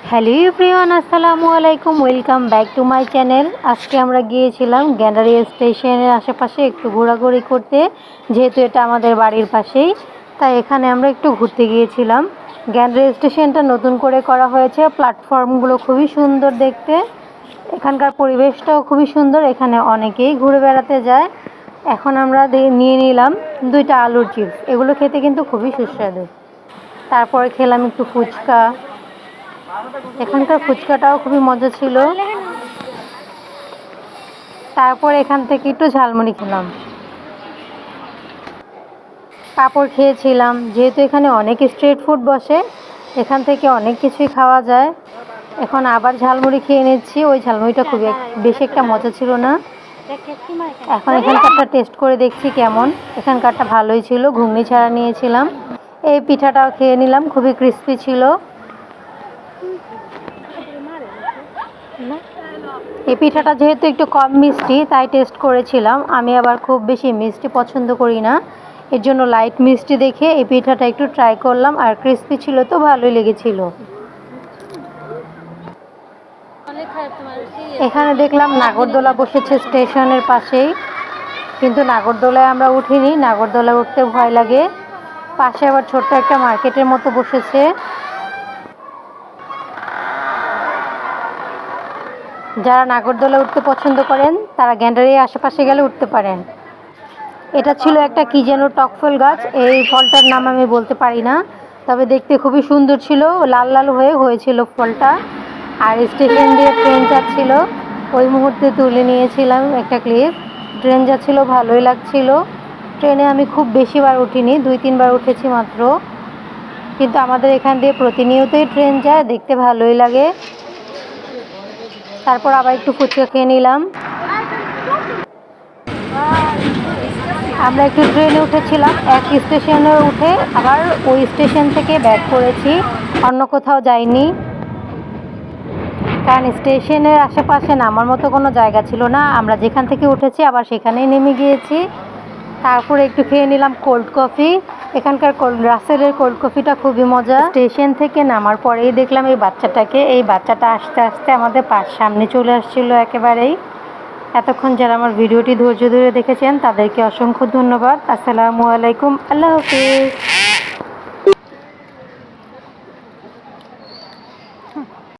Hello everyone, আসসালামু আলাইকুম। Welcome back to my channel. আজকে আমরা গিয়েছিলাম গ্যান্ডারিয়া স্টেশনের আশেপাশে একটু ঘোরাঘুরি করতে, যেহেতু এটা আমাদের বাড়ির পাশেই, তাই এখানে আমরা একটু ঘুরতে গিয়েছিলাম। গ্যান্ডারিয়া স্টেশনটা নতুন করে করা হয়েছে, প্ল্যাটফর্মগুলো খুবই সুন্দর দেখতে, এখানকার পরিবেশটাও খুবই সুন্দর, এখানে অনেকেই ঘুরে বেড়াতে যায়। এখন আমরা নিয়ে নিলাম 2টা আলুর চিপস, এগুলো খেতে কিন্তু খুবই সুস্বাদু। তারপরে খেলাম একটু ফুচকা, এখানকার ফুচকাটাও খুবই মজা ছিল। তারপর এখান থেকে একটু ঝালমুড়ি খেলাম, পাঁপড় খেয়েছিলাম। যেহেতু এখানে অনেক স্ট্রিট ফুড বসে, এখান থেকে অনেক কিছুই খাওয়া যায়। এখন আবার ঝালমুড়ি খেয়ে নিচ্ছি, ওই ঝালমুড়িটা খুবই বেশি একটা মজা ছিল না। এখন এখানকারটা টেস্ট করে দেখছি কেমন। এখানকারটা ভালোই ছিল, ঘুগনি ছাড়া নিয়েছিলাম। এই পিঠাটাও খেয়ে নিলাম, খুবই ক্রিস্পি ছিল। এই পিঠাটা যেহেতু একটু কম মিষ্টি, তাই টেস্ট করেছিলাম। আমি আবার খুব বেশি মিষ্টি পছন্দ করি না, এর জন্য লাইট মিষ্টি দেখে এই পিঠাটা একটু ট্রাই করলাম, আর ক্রিস্পি ছিল তো ভালোই লেগেছিল। এখানে দেখলাম নাগরদোলা বসেছে স্টেশনের পাশেই, কিন্তু নাগরদোলায় আমরা উঠিনি, নাগরদোলায় উঠতে ভয় লাগে। পাশে আবার ছোট্ট একটা মার্কেটের মতো বসেছে। যারা নাগরদোলা উঠতে পছন্দ করেন তারা গ্যান্ডারিয়ার আশেপাশে গেলে উঠতে পারেন। এটা ছিল একটা কি যেন টকফল গাছ, এই ফলটার নাম আমি বলতে পারি না, তবে দেখতে খুবই সুন্দর ছিল, লাল লাল হয়েছিল ফলটা। আর স্টেশন দিয়ে ট্রেন যাচ্ছিল, ওই মুহূর্তে তুলে নিয়েছিলাম একটা ক্লিপ। ট্রেন যাচ্ছিল, ভালোই লাগছিল। ট্রেনে আমি খুব বেশিবার উঠিনি, 2-3 বার উঠেছি মাত্র, কিন্তু আমাদের এখান দিয়ে প্রতিনিয়তই ট্রেন যায়, দেখতে ভালোই লাগে। তারপর আবার একটু ফুচকা খেয়ে নিলাম। আমরা একটু ট্রেনে উঠেছিলাম, এক স্টেশনে উঠে আবার ওই স্টেশন থেকে ব্যাক করেছি, অন্য কোথাও যাইনি, কারণ স্টেশনের আশেপাশে নামার মতো কোনো জায়গা ছিল না। আমরা যেখান থেকে উঠেছি আবার সেখানেই নেমে গিয়েছি। তারপরে একটু খেয়ে নিলাম কোল্ড কফি। এখানকার রাসেলের কোল্ড কফিটা খুবই মজা। স্টেশন থেকে নামার পরেই দেখলাম এই বাচ্চাটাকে, এই বাচ্চাটা আস্তে আস্তে আমাদের সামনে চলে আসছিল একেবারেই। এতক্ষণ যারা আমার ভিডিওটি ধৈর্য ধরে দেখেছেন তাদেরকে অসংখ্য ধন্যবাদ। আসসালামু আলাইকুম, আল্লাহ হাফিজ।